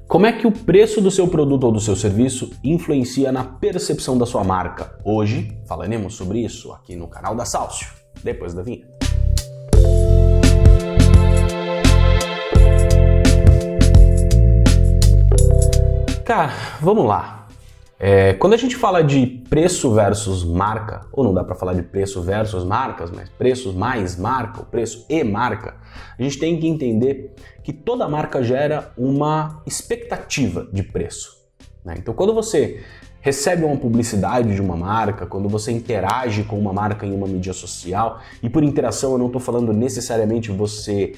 Como é que o preço do seu produto ou do seu serviço influencia na percepção da sua marca? Hoje falaremos sobre isso aqui no canal da Salcio, depois da vinheta. Cara, vamos lá. Quando a gente fala de preço versus marca, ou não dá para falar de preço versus marcas, mas preços mais marca, o preço e marca, a gente tem que entender que toda marca gera uma expectativa de preço, né? Então, quando você recebe uma publicidade de uma marca, quando você interage com uma marca em uma mídia social, e por interação eu não estou falando necessariamente você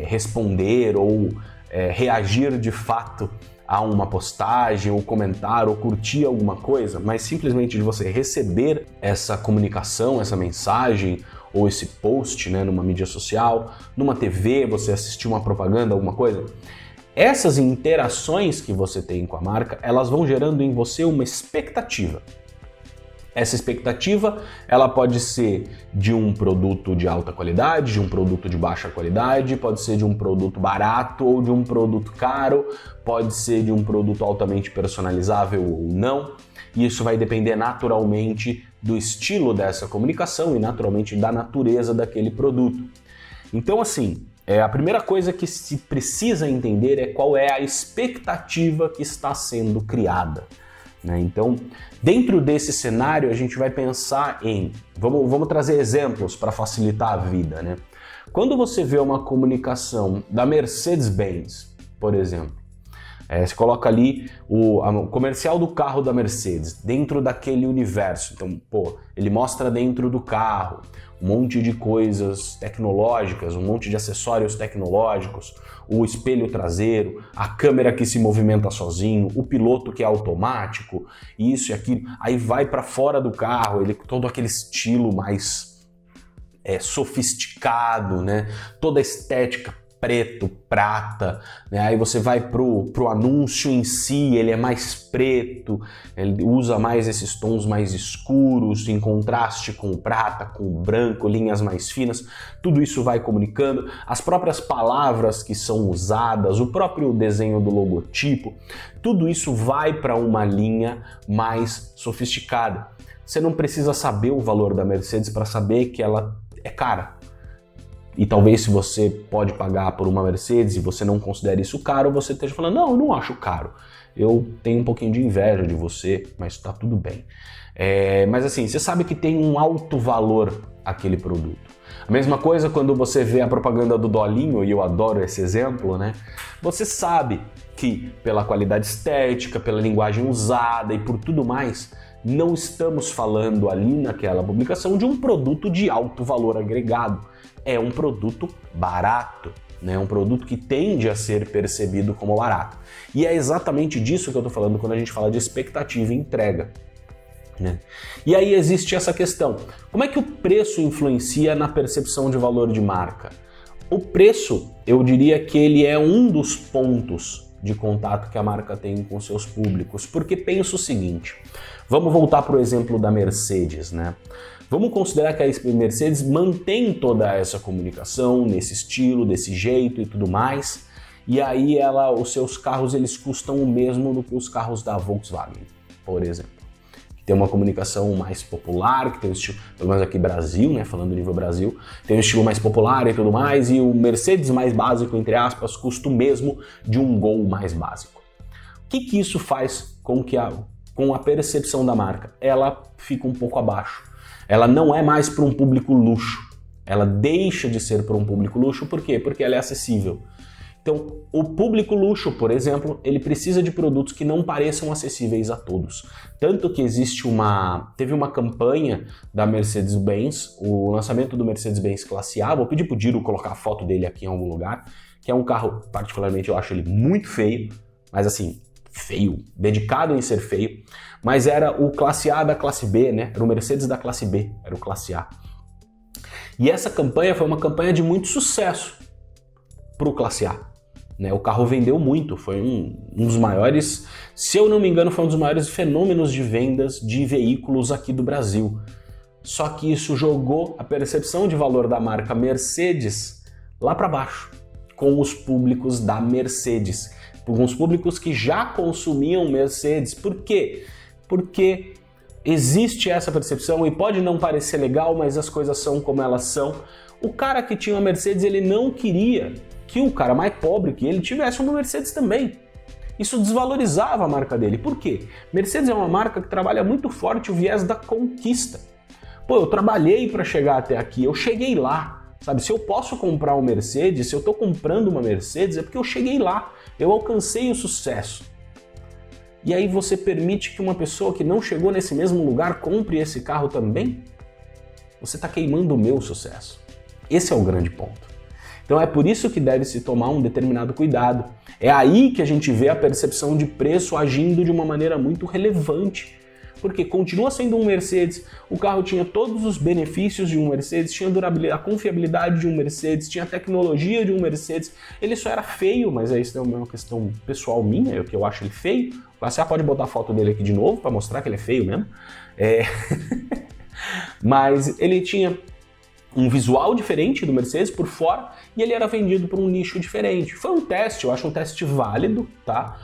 responder ou reagir de fato a uma postagem, ou comentar, ou curtir alguma coisa, mas simplesmente de você receber essa comunicação, essa mensagem, ou esse post, né, numa mídia social, numa TV, você assistir uma propaganda, alguma coisa. Essas interações que você tem com a marca, elas vão gerando em você uma expectativa. Essa expectativa, ela pode ser de um produto de alta qualidade, de um produto de baixa qualidade, pode ser de um produto barato ou de um produto caro, pode ser de um produto altamente personalizável ou não. E isso vai depender naturalmente do estilo dessa comunicação e naturalmente da natureza daquele produto. Então, assim, a primeira coisa que se precisa entender é qual é a expectativa que está sendo criada, né? Então, dentro desse cenário, a gente vai pensar em... Vamos trazer exemplos para facilitar a vida, né? Quando você vê uma comunicação da Mercedes-Benz, por exemplo, você coloca ali o comercial do carro da Mercedes dentro daquele universo. Então, ele mostra dentro do carro um monte de coisas tecnológicas, um monte de acessórios tecnológicos, o espelho traseiro, a câmera que se movimenta sozinho, o piloto que é automático, isso e aquilo. Aí vai para fora do carro, todo aquele estilo mais sofisticado, né? Toda a estética preto, prata, né? Aí você vai pro anúncio em si, ele é mais preto, ele usa mais esses tons mais escuros, em contraste com o prata, com o branco, linhas mais finas, tudo isso vai comunicando, as próprias palavras que são usadas, o próprio desenho do logotipo, tudo isso vai para uma linha mais sofisticada. Você não precisa saber o valor da Mercedes para saber que ela é cara. E talvez se você pode pagar por uma Mercedes e você não considere isso caro, você esteja falando, não, eu não acho caro. Eu tenho um pouquinho de inveja de você, mas está tudo bem. Mas assim, você sabe que tem um alto valor aquele produto. A mesma coisa quando você vê a propaganda do Dolinho, e eu adoro esse exemplo, né? Você sabe que pela qualidade estética, pela linguagem usada e por tudo mais, não estamos falando ali naquela publicação de um produto de alto valor agregado. É um produto barato, né? Um produto que tende a ser percebido como barato. E é exatamente disso que eu estou falando quando a gente fala de expectativa e entrega, né? E aí existe essa questão. Como é que o preço influencia na percepção de valor de marca? O preço, eu diria que ele é um dos pontos de contato que a marca tem com seus públicos, porque pensa o seguinte, vamos voltar para o exemplo da Mercedes, né? Vamos considerar que a Mercedes mantém toda essa comunicação nesse estilo, desse jeito e tudo mais, e aí os seus carros eles custam o mesmo do que os carros da Volkswagen, por exemplo. Que tem uma comunicação mais popular, que tem um estilo, pelo menos aqui no Brasil, né, falando nível Brasil, tem um estilo mais popular e tudo mais, e o Mercedes mais básico, entre aspas, custa o mesmo de um Gol mais básico. O que isso faz com a percepção da marca? Ela fica um pouco abaixo. Ela não é mais para um público luxo, ela deixa de ser para um público luxo, por quê? Porque ela é acessível. Então, o público luxo, por exemplo, ele precisa de produtos que não pareçam acessíveis a todos. Tanto que teve uma campanha da Mercedes-Benz, o lançamento do Mercedes-Benz Classe A, vou pedir pro Diro colocar a foto dele aqui em algum lugar, que é um carro, particularmente eu acho ele muito feio, mas assim, feio, dedicado em ser feio, mas era o Classe A da Classe B, né? Era o Mercedes da Classe B, era o Classe A. E essa campanha foi uma campanha de muito sucesso para o Classe A, né? O carro vendeu muito, foi um dos maiores, se eu não me engano, foi um dos maiores fenômenos de vendas de veículos aqui do Brasil. Só que isso jogou a percepção de valor da marca Mercedes lá para baixo, com os públicos da Mercedes. alguns públicos que já consumiam Mercedes. Por quê? Porque existe essa percepção e pode não parecer legal, mas as coisas são como elas são. O cara que tinha uma Mercedes, ele não queria que o cara mais pobre que ele tivesse uma Mercedes também. Isso desvalorizava a marca dele. Por quê? Mercedes é uma marca que trabalha muito forte o viés da conquista. Pô, eu trabalhei para chegar até aqui, eu cheguei lá, sabe? Se eu posso comprar uma Mercedes, se eu tô comprando uma Mercedes, é porque eu cheguei lá, eu alcancei o sucesso. E aí você permite que uma pessoa que não chegou nesse mesmo lugar compre esse carro também? Você está queimando o meu sucesso. Esse é o grande ponto. Então é por isso que deve-se tomar um determinado cuidado. É aí que a gente vê a percepção de preço agindo de uma maneira muito relevante. Porque continua sendo um Mercedes, o carro tinha todos os benefícios de um Mercedes, tinha a confiabilidade de um Mercedes, tinha a tecnologia de um Mercedes. Ele só era feio, mas isso é uma questão pessoal minha, que eu acho ele feio. Você pode botar a foto dele aqui de novo para mostrar que ele é feio mesmo. Mas ele tinha um visual diferente do Mercedes por fora e ele era vendido por um nicho diferente. Foi um teste, eu acho um teste válido, tá?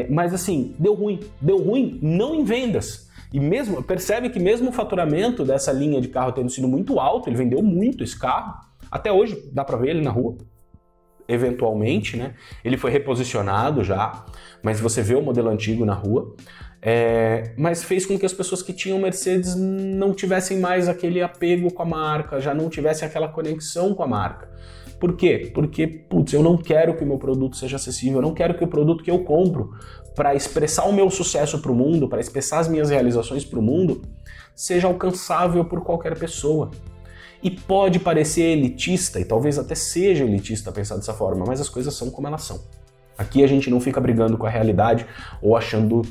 Mas assim, deu ruim não em vendas. E mesmo, percebe que mesmo o faturamento dessa linha de carro tendo sido muito alto, ele vendeu muito esse carro. Até hoje dá para ver ele na rua, eventualmente, né? Ele foi reposicionado já, mas você vê o modelo antigo na rua. Mas fez com que as pessoas que tinham Mercedes não tivessem mais aquele apego com a marca, já não tivessem aquela conexão com a marca. Por quê? Porque, putz, eu não quero que o meu produto seja acessível, eu não quero que o produto que eu compro para expressar o meu sucesso para o mundo, para expressar as minhas realizações para o mundo, seja alcançável por qualquer pessoa. E pode parecer elitista, e talvez até seja elitista pensar dessa forma, mas as coisas são como elas são. Aqui a gente não fica brigando com a realidade ou achando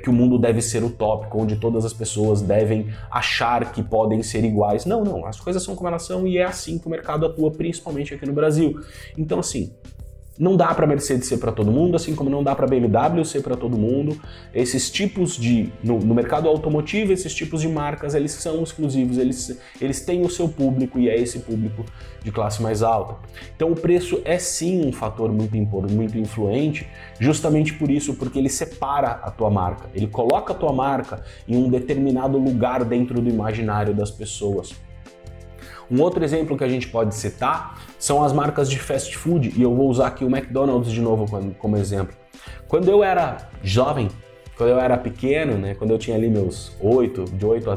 que o mundo deve ser utópico, onde todas as pessoas devem achar que podem ser iguais. Não, as coisas são como elas são e é assim que o mercado atua, principalmente aqui no Brasil. Então assim, não dá para Mercedes ser para todo mundo, assim como não dá para BMW ser para todo mundo. Esses tipos no mercado automotivo, esses tipos de marcas, eles são exclusivos, eles têm o seu público e é esse público de classe mais alta. Então o preço é sim um fator muito influente, justamente por isso, porque ele separa a tua marca, ele coloca a tua marca em um determinado lugar dentro do imaginário das pessoas. Um outro exemplo que a gente pode citar são as marcas de fast food, e eu vou usar aqui o McDonald's de novo como exemplo. Quando eu era jovem, quando eu era pequeno, né, quando eu tinha ali de 8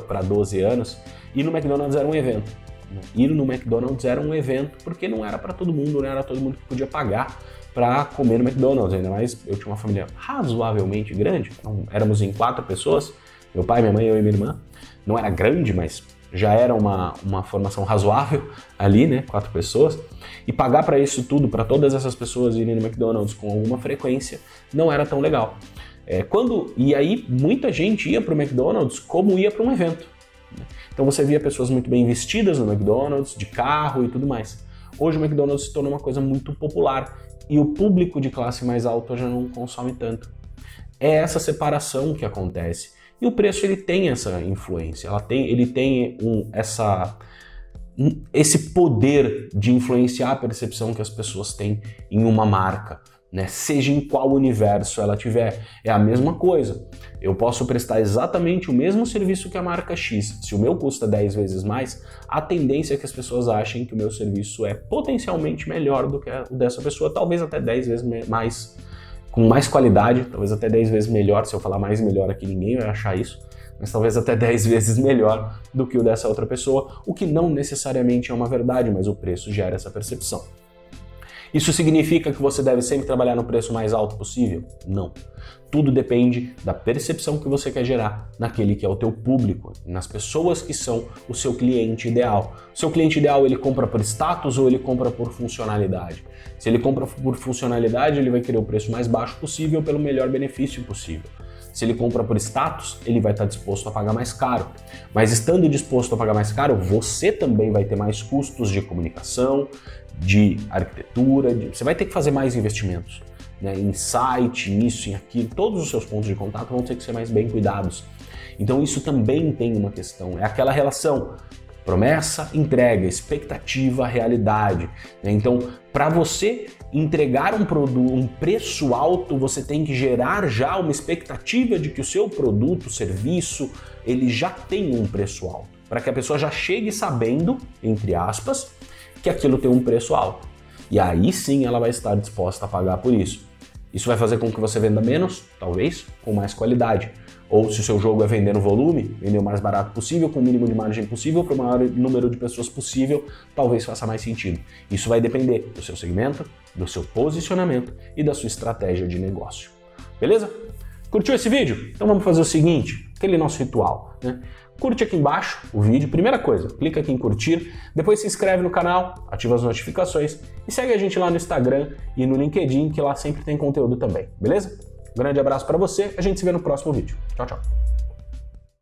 para 12 anos, ir no McDonald's era um evento. Ir no McDonald's era um evento porque não era para todo mundo, não era todo mundo que podia pagar para comer no McDonald's, ainda mais eu tinha uma família razoavelmente grande, então éramos em 4 pessoas, meu pai, minha mãe, eu e minha irmã. Não era grande, mas já era uma formação razoável ali, né, 4 pessoas, e pagar para isso tudo, para todas essas pessoas irem no McDonald's com alguma frequência, não era tão legal. E aí muita gente ia para o McDonald's como ia para um evento. Então você via pessoas muito bem vestidas no McDonald's, de carro e tudo mais. Hoje o McDonald's se tornou uma coisa muito popular e o público de classe mais alta já não consome tanto. É essa separação que acontece. E o preço ele tem essa influência, ele tem esse poder de influenciar a percepção que as pessoas têm em uma marca, né? Seja em qual universo ela tiver. É a mesma coisa. Eu posso prestar exatamente o mesmo serviço que a marca X. Se o meu custa 10 vezes mais, a tendência é que as pessoas achem que o meu serviço é potencialmente melhor do que o dessa pessoa, talvez até 10 vezes mais, com mais qualidade, talvez até 10 vezes melhor. Se eu falar mais melhor aqui, ninguém vai achar isso, mas talvez até 10 vezes melhor do que o dessa outra pessoa, o que não necessariamente é uma verdade, mas o preço gera essa percepção. Isso significa que você deve sempre trabalhar no preço mais alto possível? Não. Tudo depende da percepção que você quer gerar naquele que é o teu público, nas pessoas que são o seu cliente ideal. O seu cliente ideal, ele compra por status ou ele compra por funcionalidade? Se ele compra por funcionalidade, ele vai querer o preço mais baixo possível pelo melhor benefício possível. Se ele compra por status, ele vai estar disposto a pagar mais caro. Mas estando disposto a pagar mais caro, você também vai ter mais custos de comunicação, de arquitetura, você vai ter que fazer mais investimentos, né, em site, nisso, em aquilo. Todos os seus pontos de contato vão ter que ser mais bem cuidados. Então isso também tem uma questão, é aquela relação Promessa, entrega, expectativa, realidade. Então, para você entregar um preço alto, você tem que gerar já uma expectativa de que o seu produto, serviço, ele já tem um preço alto. Para que a pessoa já chegue sabendo, entre aspas, que aquilo tem um preço alto. E aí sim ela vai estar disposta a pagar por isso. Isso vai fazer com que você venda menos, talvez, com mais qualidade. Ou se o seu jogo é vender no volume, vender o mais barato possível, com o mínimo de margem possível, para o maior número de pessoas possível, talvez faça mais sentido. Isso vai depender do seu segmento, do seu posicionamento e da sua estratégia de negócio. Beleza? Curtiu esse vídeo? Então vamos fazer o seguinte, aquele nosso ritual, né? Curte aqui embaixo o vídeo, primeira coisa, clica aqui em curtir, depois se inscreve no canal, ativa as notificações e segue a gente lá no Instagram e no LinkedIn, que lá sempre tem conteúdo também, beleza? Um grande abraço para você, a gente se vê no próximo vídeo. Tchau, tchau.